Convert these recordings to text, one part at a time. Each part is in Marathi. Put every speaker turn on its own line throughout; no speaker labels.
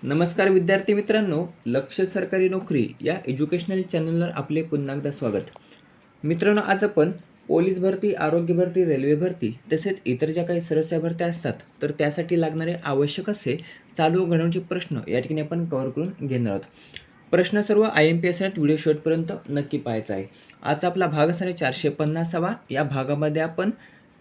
नमस्कार विद्यार्थी मित्रांनो, लक्ष सरकारी नोकरी या एज्युकेशनल चॅनलवर आपले पुन्हा एकदा स्वागत. मित्रांनो, आज आपण पोलीस भरती, आरोग्य भरती, रेल्वे भरती तसेच इतर ज्या काही सरळ भरत्या असतात तर त्यासाठी लागणारे आवश्यक असे चालू घडामोडीचे प्रश्न या ठिकाणी आपण कव्हर करून घेणार आहोत. प्रश्न सर्व IMPS व्हिडिओ शेवटपर्यंत नक्की पाहायचा आहे. आजचा आपला भाग असणार आहे 450वा. या भागामध्ये आपण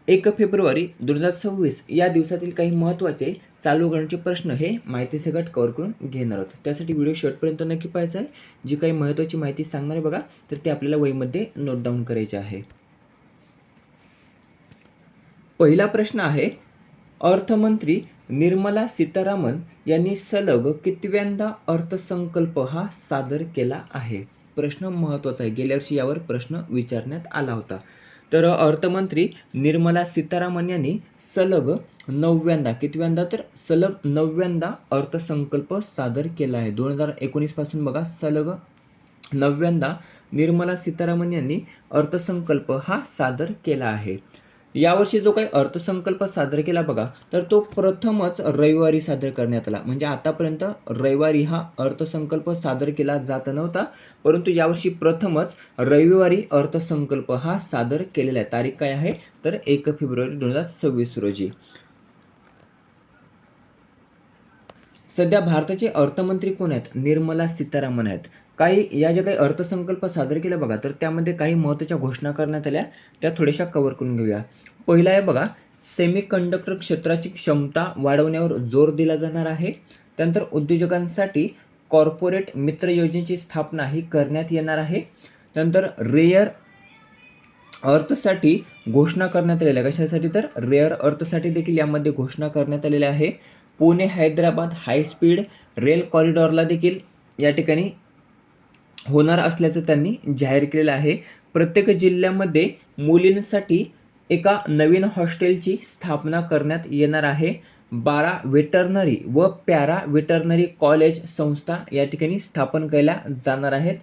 1 फेब्रुवारी 2026 या दिवसातील काही महत्त्वाचे चालू घडामोडीचे प्रश्न हे माहितीसकट कव्हर करून घेणार आहोत. त्यासाठी व्हिडिओ शेवटपर्यंत नक्की पाहायचा आहे. जी काही महत्त्वाची माहिती सांगणार आहे बघा, तर ते आपल्याला वहीमध्ये नोट डाऊन करायचे आहे. पहिला प्रश्न आहे, अर्थमंत्री निर्मला सीतारामन यांनी सलग कितव्यांदा अर्थसंकल्प हा सादर केला आहे? प्रश्न महत्त्वाचा आहे. गेल्या वर्षी यावर प्रश्न विचारण्यात आला होता. तर अर्थमंत्री निर्मला सीतारामन यांनी सलग 9व्यांदा, कितव्यांदा तर सलग 9व्यांदा अर्थसंकल्प सादर केला आहे. 2019 पासून बघा सलग 9व्यांदा निर्मला सीतारामन यांनी अर्थसंकल्प हा सादर केला आहे. यावर्षी जो काही अर्थसंकल्प सादर केला बघा, तर तो प्रथमच रविवारी सादर करण्यात आला. म्हणजे आतापर्यंत रविवारी हा अर्थसंकल्प सादर केला जात नव्हता, परंतु यावर्षी प्रथमच रविवारी अर्थसंकल्प हा सादर केलेला आहे. तारीख काय आहे तर 1 फेब्रुवारी 2026 रोजी. सध्या भारताचे अर्थमंत्री कोण आहेत? निर्मला सीतारामन आहेत. या ज्या काही अर्थसंकल्प सादर केला बघा, तर त्यामध्ये काही महत्त्वाच्या घोषणा करण्यात आल्या, त्या थोड्याशा कव्हर करून घेऊया. पहिला आहे बघा, सेमीकंडक्टर क्षेत्राची क्षमता वाढवण्यावर जोर दिला जाणार आहे. त्यानंतर उद्योजकांसाठी कॉर्पोरेट मित्र योजनेची स्थापना ही करण्यात येणार आहे. त्यानंतर रेअर अर्थसाठी घोषणा करण्यात आलेल्या आहे. कशासाठी तर रेअर अर्थसाठी देखील यामध्ये घोषणा करण्यात आलेली आहे. Pune Hyderabad high speed rail कॉरिडॉरला देखील या ठिकाणी होणार असल्याचं त्यांनी जाहीर केलेलं आहे. प्रत्येक जिल्ह्यामध्ये मुलींसाठी एका नवीन हॉस्टेलची स्थापना करण्यात येणार आहे. 12 वेटरनरी व पॅरा वेटरनरी कॉलेज संस्था या ठिकाणी स्थापन केल्या जाणार आहेत.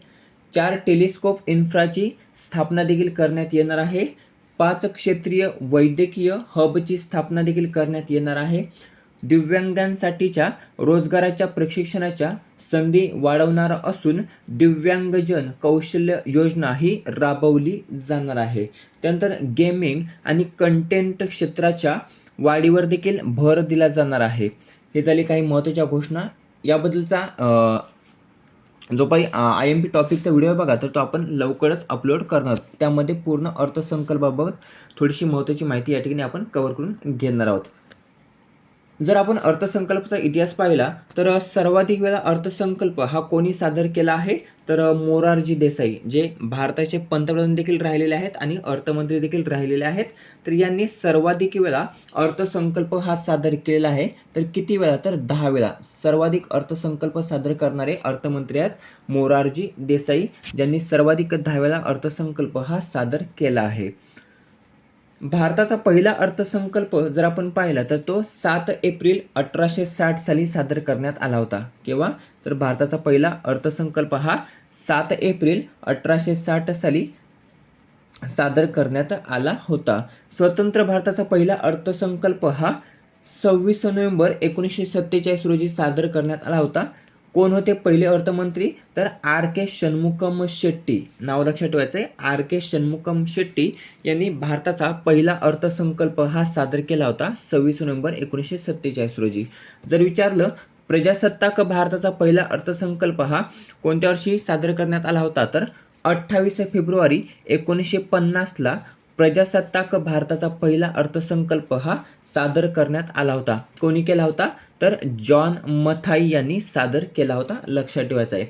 4 टेलिस्कोप इन्फ्राची स्थापना देखील करण्यात येणार आहे. 5 क्षेत्रीय वैद्यकीय हबची स्थापना देखील करण्यात येणार आहे. दिव्यांगांसाठीच्या रोजगाराच्या प्रशिक्षणाच्या संधी वाढवणार असून दिव्यांगजन कौशल्य योजना ही राबवली जाणार आहे. त्यानंतर गेमिंग आणि कंटेंट क्षेत्राच्या वाढीवर देखील भर दिला जाणार आहे. हे झाले काही महत्त्वाच्या घोषणा. याबद्दलचा जो काही IMP टॉपिकचा व्हिडिओ आहे बघा, तर तो आपण लवकरच अपलोड करणार. त्यामध्ये पूर्ण अर्थसंकल्पाबाबत थोडीशी महत्त्वाची माहिती या ठिकाणी आपण कव्हर करून घेणार आहोत. जर आपण अर्थसंकल्पाचा इतिहास पाहिला तर सर्वाधिक वेळा अर्थसंकल्प हा कोणी सादर केला आहे तर मोरारजी देसाई, जे भारताचे पंतप्रधान देखील राहिलेले आहेत आणि अर्थमंत्री देखील राहिलेले आहेत. तर यांनी सर्वाधिक वेळा अर्थसंकल्प हा सादर केलेला आहे. तर किती वेळा तर 10 वेळा सर्वाधिक अर्थसंकल्प सादर करणारे अर्थमंत्री आहेत मोरारजी देसाई, ज्यांनी सर्वाधिक 10 वेळा अर्थसंकल्प हा सादर केला आहे. भारताचा पहिला अर्थसंकल्प जर आपण पाहिला तर तो 7 एप्रिल 1860 साली सादर करण्यात आला होता. केव्हा तर भारताचा पहिला अर्थसंकल्प हा 7 एप्रिल 1860 साली सादर करण्यात आला होता. स्वतंत्र भारताचा पहिला अर्थसंकल्प हा 26 नोव्हेंबर 1947 रोजी सादर करण्यात आला होता. कोण होते पहिले अर्थमंत्री तर RK षण्मुखम शेट्टी. नाव लक्षात ठेवायचं आहे, RK षण्मुखम शेट्टी यांनी भारताचा पहिला अर्थसंकल्प हा सादर केला होता 26 नोव्हेंबर 1947 रोजी. जर विचारलं प्रजासत्ताक भारताचा पहिला अर्थसंकल्प हा कोणत्या वर्षी सादर करण्यात आला होता तर 28 फेब्रुवारी 1950ला प्रजासत्ताक भारताचा पहिला अर्थसंकल्प हा सादर करण्यात आला होता. कोणी केला होता तर जॉन मथाई यांनी सादर केला होता. लक्षात ठेवायचं आहे.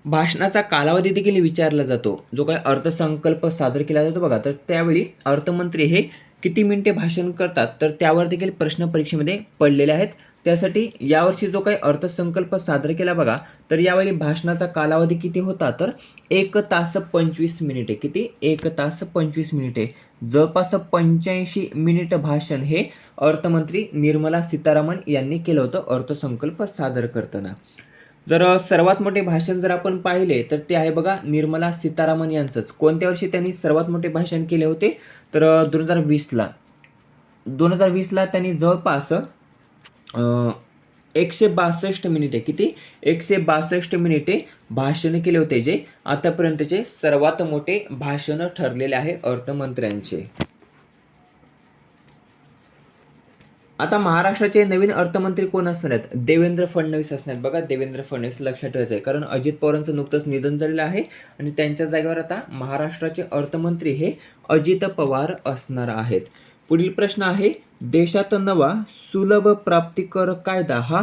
भाषणाचा कालावधी देखील विचारला जातो. जो काही अर्थसंकल्प सादर केला जातो बघा, तर त्यावेळी अर्थमंत्री हे किती मिनिटे भाषण करतात तर त्यावर देखील प्रश्न परीक्षेमध्ये पडलेले आहेत. त्यासाठी यावर्षी जो काही अर्थसंकल्प सादर केला बघा, तर यावेळी भाषणाचा कालावधी किती होता तर 1 तास 25 मिनिटे. किती? 1 तास 25 मिनिटे. जवळपास 85 मिनिट भाषण हे अर्थमंत्री निर्मला सीतारामन यांनी केलं होतं अर्थसंकल्प सादर करताना. जर सर्वात मोठे भाषण जर आपण पाहिले तर ते आहे बघा निर्मला सीतारामन यांचंच. कोणत्या वर्षी त्यांनी सर्वात मोठे भाषण केले होते तर 2020ला. 2020ला त्यांनी जवळपास 162 मिनिटे, किती 162 मिनिटे भाषण केले होते, जे आतापर्यंतचे सर्वात मोठे भाषण ठरलेले आहे अर्थमंत्र्यांचे. आता महाराष्ट्राचे नवीन अर्थमंत्री कोण असणार आहेत? देवेंद्र फडणवीस असणार आहेत. बघा, देवेंद्र फडणवीस लक्षात ठेवायचं आहे, कारण अजित पवारांचं नुकतंच निधन झालेलं आहे आणि त्यांच्या जागेवर आता महाराष्ट्राचे अर्थमंत्री हे अजित पवार असणार आहेत. पुढील प्रश्न आहे, देशात नवा सुलभ प्राप्तिकर कायदा हा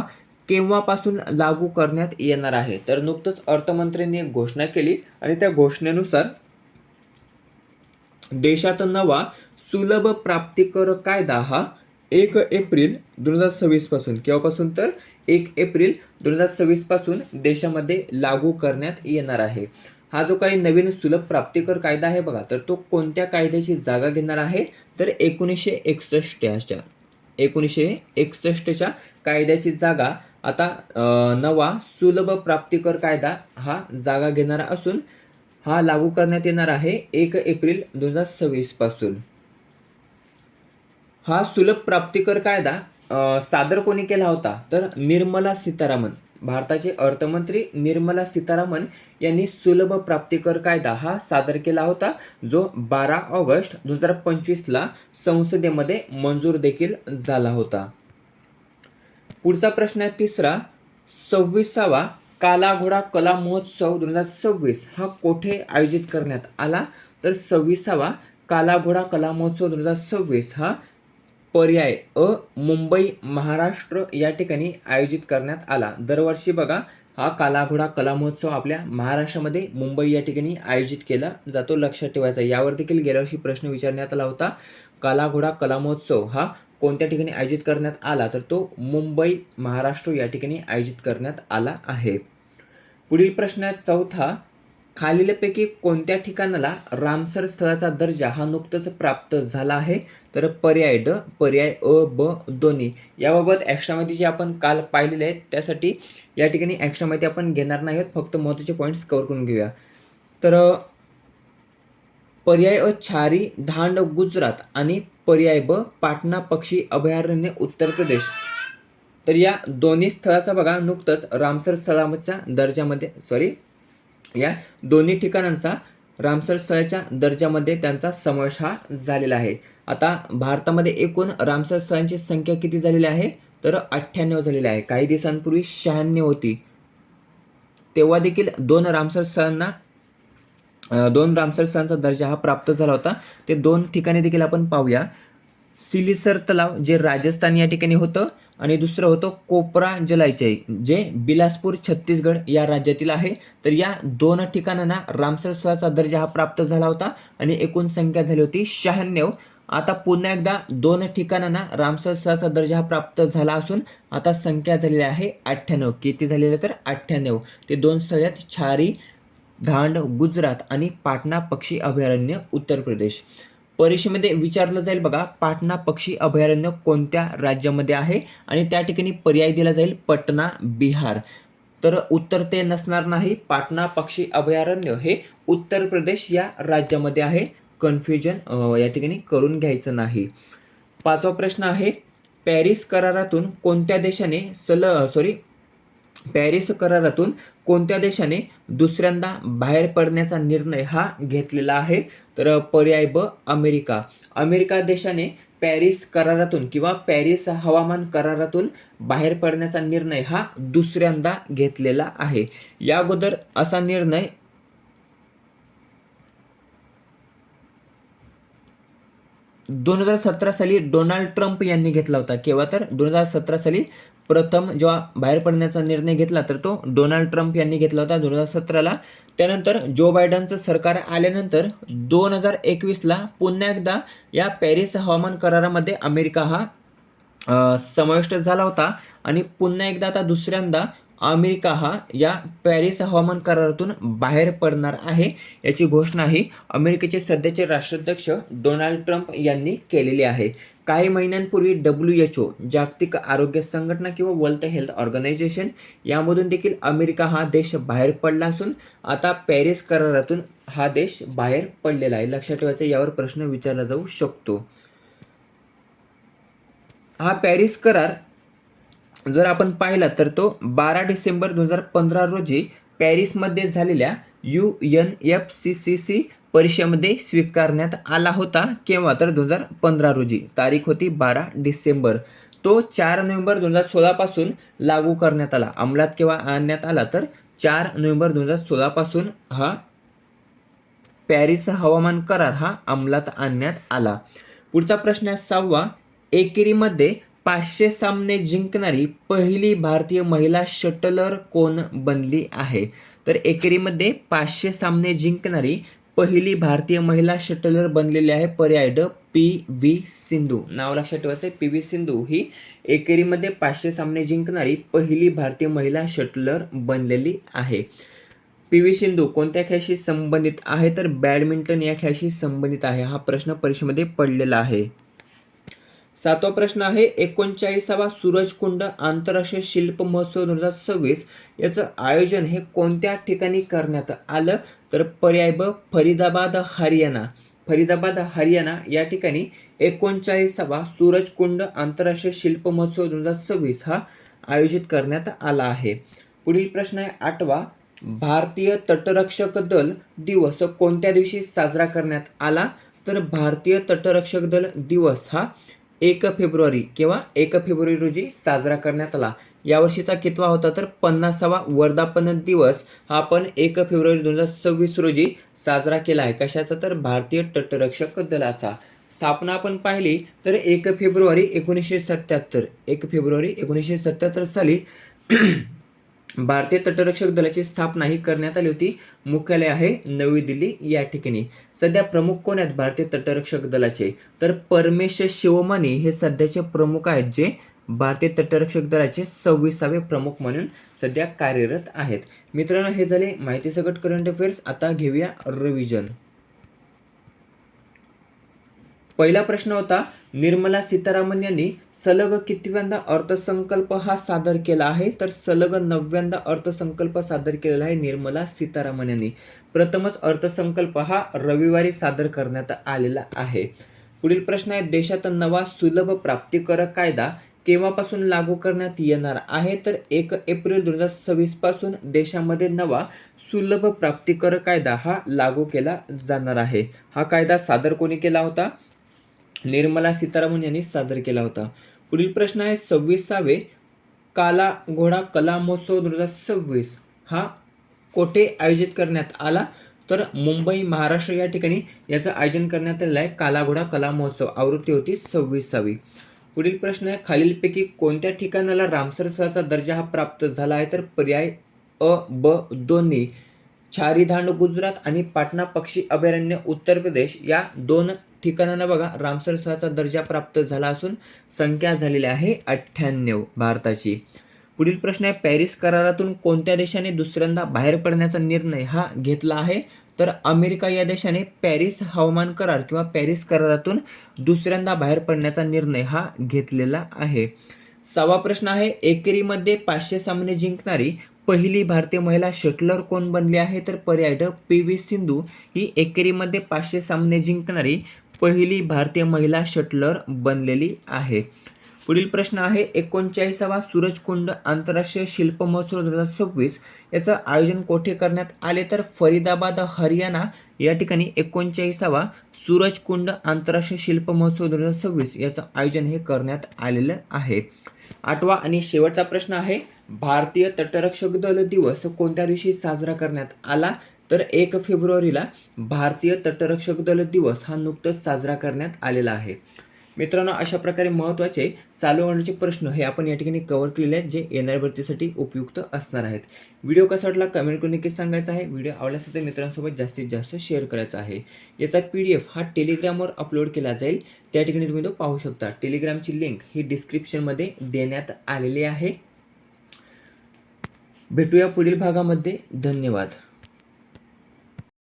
केव्हापासून लागू करण्यात येणार आहे? तर नुकतंच अर्थमंत्र्यांनी एक घोषणा केली आणि त्या घोषणेनुसार देशात नवा सुलभ प्राप्तिकर कायदा हा 1 एप्रिल 2026 पासून, केव्हापासून तर 1 एप्रिल 2026 पासून देशामध्ये लागू करण्यात येणार आहे. हा जो काही नवीन सुलभ प्राप्तिकर कायदा आहे बघा, तर तो कोणत्या कायद्याची जागा घेणार आहे? तर 1961च्या कायद्याची जागा आता नवा सुलभ प्राप्तिकर कायदा हा जागा घेणारा असून हा लागू करण्यात येणार आहे 1 एप्रिल 2026 पासून. हा सुलभ प्राप्तिकर कायदा सादर कोणी केला होता? तर निर्मला सीतारामन, भारताचे अर्थमंत्री निर्मला सीतारामन यांनी सुलभ प्राप्तिकर कायदा हा सादर केला होता, जो 12 ऑगस्ट 2025ला संसदेमध्ये मंजूर देखील झाला होता. पुढचा प्रश्न आहे तिसरा, 26वा काला घोडा कला महोत्सव 2026 हा कोठे आयोजित करण्यात आला? तर 26वा काला घोडा कला महोत्सव 2026 हा पर्याय अ मुंबई महाराष्ट्र या ठिकाणी आयोजित करण्यात आला. दरवर्षी बघा, हा काला घोडा कला महोत्सव आपल्या महाराष्ट्रामध्ये मुंबई या ठिकाणी आयोजित केला जातो, लक्षात ठेवायचा. यावर देखील गेल्या वर्षी प्रश्न विचारण्यात आला होता. काला घोडा कला महोत्सव हा कोणत्या ठिकाणी आयोजित करण्यात आला? तर तो मुंबई महाराष्ट्र या ठिकाणी आयोजित करण्यात आला आहे. पुढील प्रश्न आहे चौथा, खालीलपैकी कोणत्या ठिकाणाला रामसर स्थळाचा दर्जा हा नुकताच प्राप्त झाला आहे? तर पर्याय ड, पर्याय अ, ब दोन्ही. याबाबत एक्स्ट्रा माहिती जी आपण काल पाहिलेली आहे, त्यासाठी या ठिकाणी एक्स्ट्रा माहिती आपण घेणार नाही आहोत, फक्त महत्त्वाचे पॉईंट्स कव्हर करून घेऊया. तर पर्याय अ छारी धांड गुजरात आणि पर्याय ब पाटणा पक्षी अभयारण्य उत्तर प्रदेश. तर या दोन्ही स्थळाचा बघा नुकतंच रामसर स्थळाच्या दर्जामध्ये या दोन्ही ठिकाणांचा रामसर स्थळाच्या दर्जामध्ये त्यांचा समावेश हा झालेला आहे. आता भारतामध्ये एकूण रामसर स्थळांची संख्या किती झालेली आहे? तर 98 झालेली आहे. काही दिवसांपूर्वी 96 होती. तेव्हा देखील दोन रामसर स्थळांचा दर्जा हा प्राप्त झाला होता. ते दोन ठिकाणी देखील आपण पाहूया. सिलीसर तलाव जे राजस्थान या ठिकाणी होतं आणि दुसरं होतं कोपरा जलाशय जे बिलासपूर छत्तीसगड या राज्यातील आहे. तर या दोन ठिकाणांना रामसर स्थळाचा दर्जा हा प्राप्त झाला होता आणि एकूण संख्या झाली होती 96. आता पुन्हा एकदा दोन ठिकाणांना रामसर स्थळाचा दर्जा हा प्राप्त झाला असून आता संख्या झालेली आहे 98. किती झालेली आहे? तर 98. ते दोन स्थळे आहेत, छारी धांड गुजरात आणि पाटणा पक्षी अभयारण्य उत्तर प्रदेश. परीक्षेमध्ये विचारलं जाईल बघा, पाटणा पक्षी अभयारण्य कोणत्या राज्यामध्ये आहे? आणि त्या ठिकाणी पर्याय दिला जाईल पटना बिहार. तर उत्तर ते नसणार नाही. पाटणा पक्षी अभयारण्य हे उत्तर प्रदेश या राज्यामध्ये आहे. कन्फ्युजन या ठिकाणी करून घ्यायचं नाही. पाचवा प्रश्न आहे, पॅरिस करारातून कोणत्या देशाने दुसऱ्यांदा बाहेर पडण्याचा निर्णय हा घेतलेला आहे? तर पर्याय ब अमेरिका. अमेरिका देशाने पॅरिस करारातून किंवा पॅरिस हवामान करारातून बाहेर पडण्याचा निर्णय हा दुसऱ्यांदा घेतलेला आहे. या अगोदर असा निर्णय 2017 साली डोनाल्ड ट्रम्प यांनी घेतला होता. केव्हा? तर 2017 साली प्रथम जेव्हा बाहेर पडण्याचा निर्णय घेतला तर तो डोनाल्ड ट्रम्प यांनी घेतला होता 2017ला. त्यानंतर जो बायडनचं सरकार आल्यानंतर 2021ला पुन्हा एकदा या पॅरिस हवामान करारामध्ये अमेरिका हा समाविष्ट झाला होता आणि पुन्हा एकदा आता दुसऱ्यांदा अमेरिका हा या पॅरिस हवामान करारातून बाहेर पडणार आहे. याची घोषणा ही अमेरिकेचे सध्याचे राष्ट्राध्यक्ष डोनाल्ड ट्रम्प यांनी केलेली आहे. काही महिन्यांपूर्वी WHO जागतिक आरोग्य संघटना किंवा वर्ल्ड हेल्थ ऑर्गनायझेशन यामधून देखील अमेरिका हा देश बाहेर पडला असून आता पॅरिस करारातून हा देश बाहेर पडलेला आहे. लक्षात ठेवायचं, यावर प्रश्न विचारला जाऊ शकतो. हा पॅरिस करार जर आपण पाहिला तर तो 12 डिसेंबर 2015 रोजी पॅरिसमध्ये झालेल्या UNFCCC परिषदेमध्ये स्वीकारण्यात आला होता. केव्हा तर 2015 रोजी, तारीख होती 12 डिसेंबर. तो 4 नोव्हेंबर 2016 पासून लागू करण्यात आला. अंमलात केव्हा आणण्यात आला तर 4 नोव्हेंबर 2016 पासून हा पॅरिस हवामान करार हा अंमलात आणण्यात आला. पुढचा प्रश्न आहे 6वा. एकेरीमध्ये 500 सामने जिंकणारी पहिली भारतीय महिला शटलर कोण बनली आहे? तर एकेरीमध्ये 500 सामने जिंकणारी पहिली भारतीय महिला शटलर बनलेली आहे. पर्याय ड PV सिंधू. नाव लक्षात ठेवायचं आहे, PV सिंधू ही एकेरीमध्ये 500 सामने जिंकणारी पहिली भारतीय महिला शटलर बनलेली आहे. PV सिंधू कोणत्या खेळाशी संबंधित आहे? तर बॅडमिंटन या खेळाशी संबंधित आहे. हा प्रश्न परीक्षेमध्ये पडलेला आहे. 7वा प्रश्न आहे 39वा सूरजकुंड आंतरराष्ट्रीय शिल्प महोत्सव 2026 याचं आयोजन हे कोणत्या ठिकाणी करण्यात आलं? तर पर्याय ब फरीदाबाद हरियाणा. फरीदाबाद हरियाणा या ठिकाणी 39वा सूरजकुंड आंतरराष्ट्रीय शिल्प महोत्सव 2026 हा आयोजित करण्यात आला आहे. पुढील प्रश्न आहे 8वा. भारतीय तटरक्षक दल दिवस कोणत्या दिवशी साजरा करण्यात आला? तर भारतीय तटरक्षक दल दिवस हा 1 फेब्रुवारी किंवा 1 फेब्रुवारी रोजी साजरा करण्यात आला. यावर्षीचा कितवा होता? तर 50वा वर्धापन दिवस हा आपण 1 फेब्रुवारी 2026 रोजी साजरा केला आहे. कशाचा? तर भारतीय तटरक्षक दलाचा. स्थापना आपण पाहिली तर 1 फेब्रुवारी 1977. 1 फेब्रुवारी 1977 साली भारतीय तटरक्षक दलाची स्थापना ही करण्यात आली होती. मुख्यालय आहे नवी दिल्ली या ठिकाणी. सध्या प्रमुख कोण आहेत भारतीय तटरक्षक दलाचे? तर परमेश शिवमणी हे सध्याचे प्रमुख आहेत, जे भारतीय तटरक्षक दलाचे 26वे प्रमुख म्हणून सध्या कार्यरत आहेत. मित्रांनो, हे झाले माहिती सकट करंट अफेअर्स. आता घेऊया रिव्हिजन. पहिला प्रश्न होता निर्मला सीतारामन यांनी सलग कितव्यांदा अर्थसंकल्प हा सादर केला आहे? तर सलग 9व्यांदा अर्थसंकल्प सादर केलेला आहे निर्मला सीतारामन यांनी. प्रथमच अर्थसंकल्प हा रविवारी सादर करण्यात आलेला आहे. पुढील प्रश्न आहे देशात नवा सुलभ प्राप्तिकर कायदा केव्हापासून लागू करण्यात येणार आहे? तर 1 एप्रिल 2026 पासून देशामध्ये नवा सुलभ प्राप्तिकर कायदा हा लागू केला जाणार आहे. हा कायदा सादर कोणी केला होता? निर्मला सीतारामन यांनी सादर केला होता. पुढील प्रश्न आहे 26वे काला घोडा कला महोत्सव 2026 हा कोठे आयोजित करण्यात आला? तर मुंबई महाराष्ट्र या ठिकाणी याचं आयोजन करण्यात आलेलं आहे. काला घोडा कला महोत्सव आवृत्ती होती 26वी. पुढील प्रश्न आहे खालीलपैकी कोणत्या ठिकाणाला रामसर स्थळाचा दर्जा हा प्राप्त झाला आहे? तर पर्याय अ ब दोन्ही. छारीधांड गुजरात आणि पाटणा पक्षी अभयारण्य उत्तर प्रदेश या 2 ठिकाणांना बघा रामसर स्थळाचा दर्जा प्राप्त झाला असून संख्या झालेली आहे 98 भारताची. पुढील प्रश्न आहे पॅरिस करारातून कोणत्या देशाने दुसऱ्यांदा बाहेर पडण्याचा निर्णय हा घेतला आहे? तर अमेरिका या देशाने पॅरिस हवामान करार किंवा पॅरिस करारातून दुसऱ्यांदा बाहेर पडण्याचा निर्णय हा घेतलेला आहे. 6वा प्रश्न आहे एकेरीमध्ये 500 सामने जिंकणारी पहिली भारतीय महिला शटलर कोण बनली आहे? तर पर्याय ड PV सिंधू ही एकेरीमध्ये 500 सामने जिंकणारी पहिली भारतीय महिला शटलर बनलेली आहे. पुढील प्रश्न आहे 39वा सूरजकुंड आंतरराष्ट्रीय शिल्प महोत्सव 2026 याचं आयोजन कोठे करण्यात आले? तर फरीदाबाद हरियाणा या ठिकाणी 39वा सूरजकुंड आंतरराष्ट्रीय शिल्प महोत्सव 2026 याचं आयोजन हे करण्यात आलेलं आहे. 8वा आणि शेवटचा प्रश्न आहे भारतीय तटरक्षक दल दिवस कोणत्या दिवशी साजरा करण्यात आला? तर 1 फेब्रुवारीला भारतीय तटरक्षक दल दिवस हा नुकताच साजरा करण्यात आलेला आहे. मित्रांनो, अशा प्रकारे महत्त्वाचे चालू घडामोडीचे प्रश्न हे आपण या ठिकाणी कव्हर केलेले आहेत, जे येणाऱ्या भरतीसाठी उपयुक्त असणार आहेत. व्हिडिओ कसा वाटला कमेंट करून नक्कीच सांगायचं आहे. व्हिडिओ आवडला असेल तर मित्रांसोबत जास्तीत जास्त शेअर करायचा आहे. याचा PDF हा टेलिग्रामवर अपलोड केला जाईल, त्या ठिकाणी तुम्ही तो पाहू शकता. टेलिग्रामची लिंक ही डिस्क्रिप्शनमध्ये देण्यात आलेली आहे. भेटूया पुढील भागामध्ये. धन्यवाद.